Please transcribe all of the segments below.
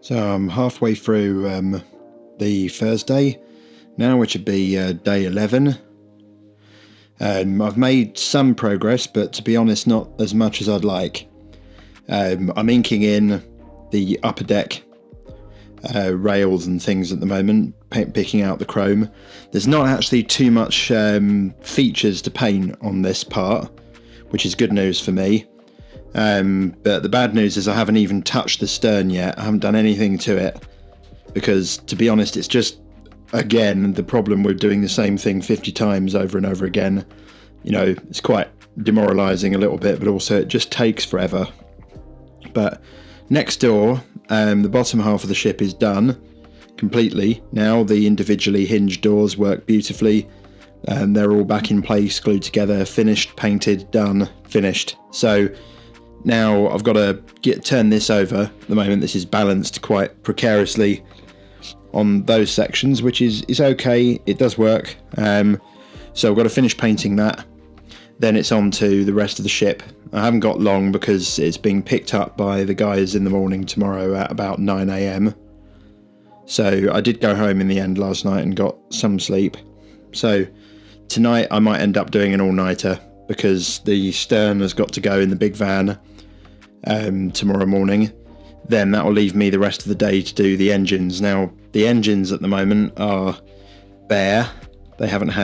So I'm halfway through the Thursday now, which would be day 11. I've made some progress, but to be honest, not as much as I'd like. I'm inking in the upper deck rails and things at the moment, picking out the chrome. There's not actually too much features to paint on this part, which is good news for me. But the bad news is I haven't even touched the stern yet. I haven't done anything to it because, to be honest, it's just, again, the problem with doing the same thing 50 times over and over again. You know, it's quite demoralising a little bit, but also it just takes forever. But next door, the bottom half of the ship is done completely. Now the individually hinged doors work beautifully. They're all back in place, glued together, finished, painted, done, finished. So now I've got to turn this over. At the moment, this is balanced quite precariously on those sections, which is okay. It does work. So I've got to finish painting that. Then it's on to the rest of the ship. I haven't got long because it's being picked up by the guys in the morning tomorrow at about 9 a.m. So I did go home in the end last night and got some sleep. So tonight I might end up doing an all-nighter because the stern has got to go in the big van tomorrow morning. Then that will leave me the rest of the day to do the engines. Now, the engines at the moment are bare. They haven't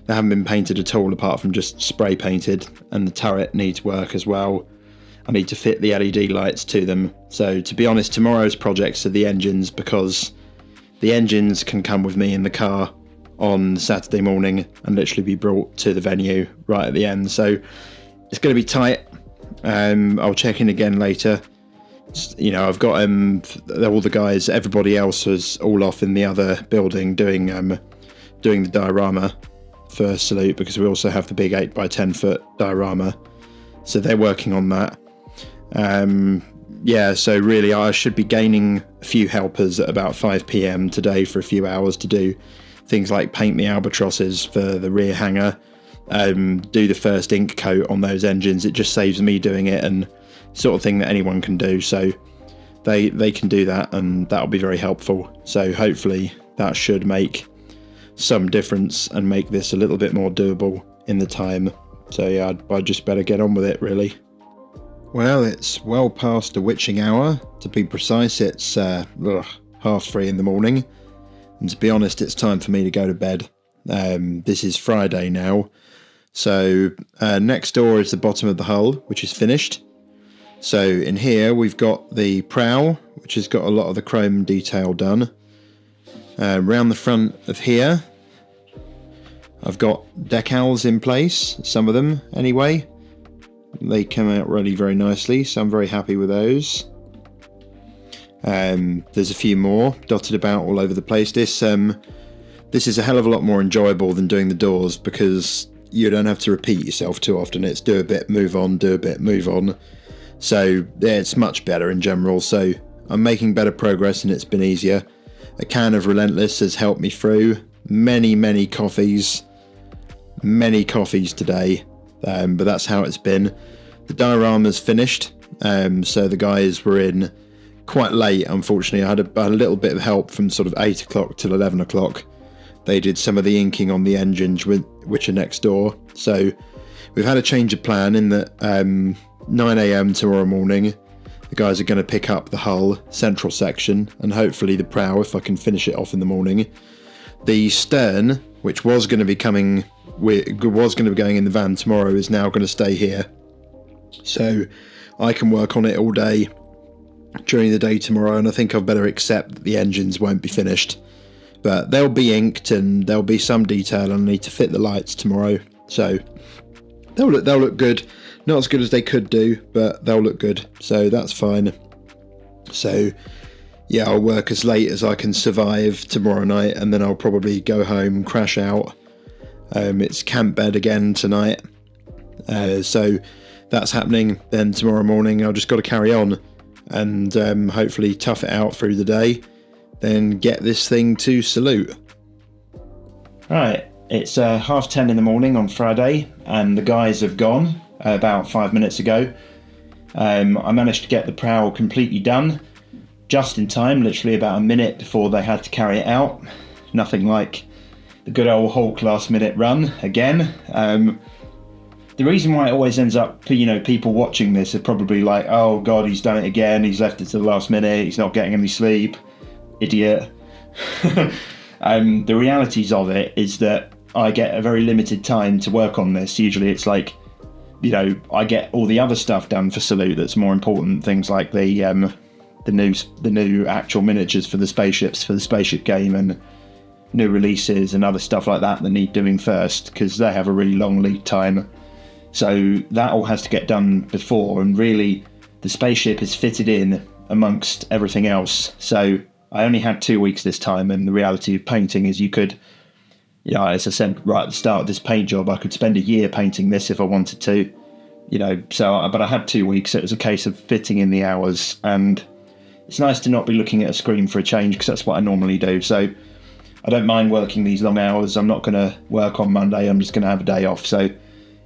been painted at all apart from just spray painted, and the turret needs work as well. I need to fit the LED lights to them. So to be honest, tomorrow's projects are the engines, because the engines can come with me in the car on Saturday morning and literally be brought to the venue right at the end. So it's going to be tight. I'll check in again later. You know, I've got all the guys, everybody else was all off in the other building doing the diorama for Salute, because we also have the big 8x10 foot diorama, so they're working on that. So really I should be gaining a few helpers at about 5 p.m. today for a few hours to do things like paint the albatrosses for the rear hangar, do the first ink coat on those engines. It just saves me doing it, and sort of thing that anyone can do, so they can do that, and that'll be very helpful. So hopefully that should make some difference and make this a little bit more doable in the time. So yeah, I'd just better get on with it, really. Well, it's well past the witching hour. To be precise, it's 3:30 in the morning, and to be honest, it's time for me to go to bed. This is Friday now, so next door is the bottom of the hull, which is finished. So in here we've got the prow, which has got a lot of the chrome detail done. Round the front of here I've got decals in place, some of them anyway. They come out really very nicely, so I'm very happy with those. There's a few more dotted about all over the place. This is a hell of a lot more enjoyable than doing the doors, because you don't have to repeat yourself too often. It's do a bit, move on, do a bit, move on. So yeah, it's much better in general. So I'm making better progress and it's been easier. A can of Relentless has helped me through many coffees today, but that's how it's been. The diorama's finished, so the guys were in quite late, unfortunately. I had a little bit of help from sort of 8 o'clock till 11 o'clock. They did some of the inking on the engines, which are next door. So we've had a change of plan in that 9 a.m. tomorrow morning, the guys are going to pick up the hull central section and hopefully the prow, if I can finish it off in the morning. The stern, which was going to be going in the van tomorrow, is now going to stay here. So I can work on it all day during the day tomorrow, and I think I've better accept that the engines won't be finished. But they'll be inked and there'll be some detail, and I need to fit the lights tomorrow. So they'll look good. Not as good as they could do, but they'll look good, so that's fine. So yeah, I'll work as late as I can survive tomorrow night, and then I'll probably go home, crash out. It's camp bed again tonight, so that's happening. Then tomorrow morning I've just got to carry on and hopefully tough it out through the day, then get this thing to Salute. Right, it's 10:30 in the morning on Friday, and the guys have gone about 5 minutes ago. I managed to get the prow completely done. just in time, literally about a minute before they had to carry it out. Nothing like the good old Hulk last minute run again. The reason why it always ends up, people watching this are probably like, oh God, he's done it again, he's left it to the last minute, he's not getting any sleep, idiot. The realities of it is that I get a very limited time to work on this. Usually it's like, I get all the other stuff done for Salute that's more important, things like the new actual miniatures for the spaceships, for the spaceship game, and new releases and other stuff like that need doing first, because they have a really long lead time. So that all has to get done before, and really the spaceship is fitted in amongst everything else. So I only had 2 weeks this time, and the reality of painting is you could, as I said right at the start of this paint job, I could spend a year painting this if I wanted to, but I had 2 weeks, so it was a case of fitting in the hours, and it's nice to not be looking at a screen for a change, because that's what I normally do. So I don't mind working these long hours. I'm not going to work on Monday, I'm just going to have a day off. So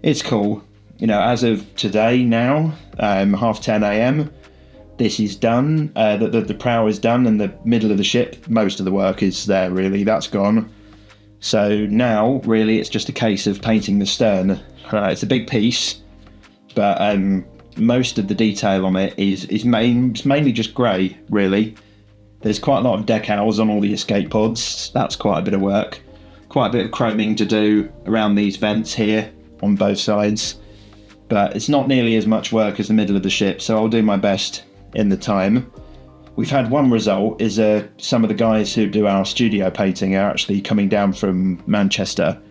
it's cool. As of today now, 10:30 a.m, this is done. The prow is done, and the middle of the ship, most of the work is there really, that's gone. So now, really, it's just a case of painting the stern. It's a big piece, but most of the detail on it is mainly just grey, really. There's quite a lot of decals on all the escape pods. That's quite a bit of work. Quite a bit of chroming to do around these vents here on both sides. But it's not nearly as much work as the middle of the ship, so I'll do my best in the time. We've had one result, is some of the guys who do our studio painting are actually coming down from Manchester.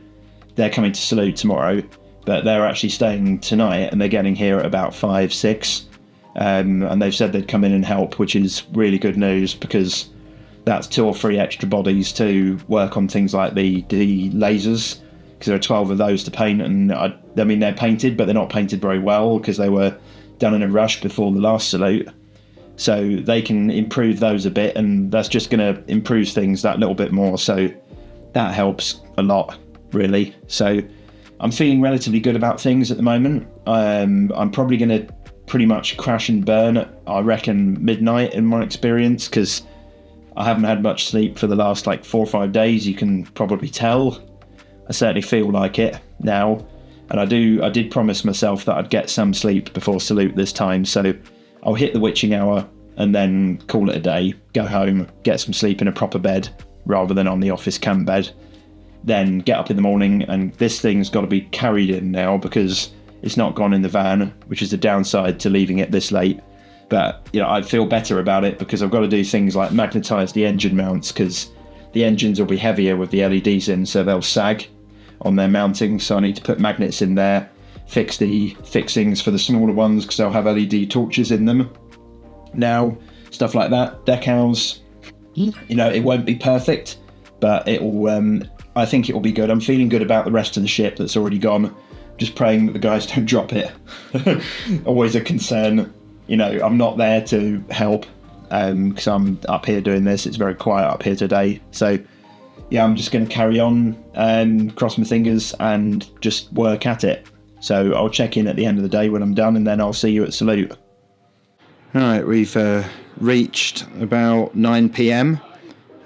They're coming to Salute tomorrow, but they're actually staying tonight, and they're getting here at about 5, 6. And they've said they'd come in and help, which is really good news, because that's 2 or 3 extra bodies to work on things like the lasers, because there are 12 of those to paint, and I mean they're painted, but they're not painted very well because they were done in a rush before the last Salute. So they can improve those a bit, and that's just going to improve things that little bit more, so that helps a lot, really. So I'm feeling relatively good about things at the moment. I'm probably going to pretty much crash and burn at, I reckon, midnight in my experience, because I haven't had much sleep for the last 4 or 5 days. You can probably tell. I certainly feel like it now, and I did promise myself that I'd get some sleep before Salute this time, so I'll hit the witching hour and then call it a day, go home, get some sleep in a proper bed rather than on the office camp bed, then get up in the morning. And this thing's got to be carried in now because it's not gone in the van, which is the downside to leaving it this late. But I feel better about it because I've got to do things like magnetise the engine mounts, because the engines will be heavier with the LEDs in, so they'll sag on their mounting. So I need to put magnets in there, fix the fixings for the smaller ones because they'll have LED torches in them. Now, stuff like that, decals, it won't be perfect, but it will. I think it will be good. I'm feeling good about the rest of the ship that's already gone. Just praying that the guys don't drop it. Always a concern. I'm not there to help because I'm up here doing this. It's very quiet up here today. So, yeah, I'm just going to carry on and cross my fingers and just work at it. So I'll check in at the end of the day when I'm done, and then I'll see you at Salute. Alright, we've reached about 9 PM.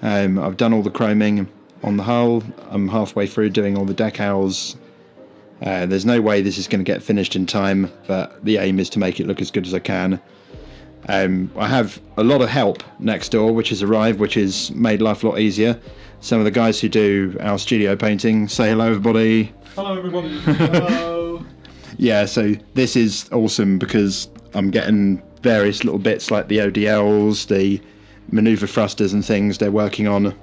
I've done all the chroming on the hull. I'm halfway through doing all the decals. There's no way this is going to get finished in time, but the aim is to make it look as good as I can. I have a lot of help next door, which has arrived, which has made life a lot easier. Some of the guys who do our studio painting. Say hello, everybody. Hello, everybody. Hello. Yeah, so this is awesome because I'm getting various little bits like the ODLs, the maneuver thrusters and things they're working on.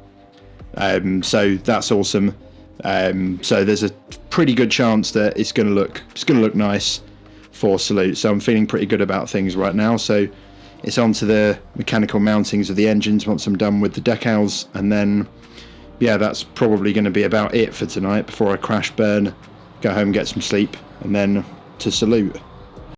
So that's awesome. So there's a pretty good chance that it's going to look nice for Salute. So I'm feeling pretty good about things right now. So it's on to the mechanical mountings of the engines once I'm done with the decals, and then yeah, that's probably going to be about it for tonight before I crash burn, go home, get some sleep, and then to Salute.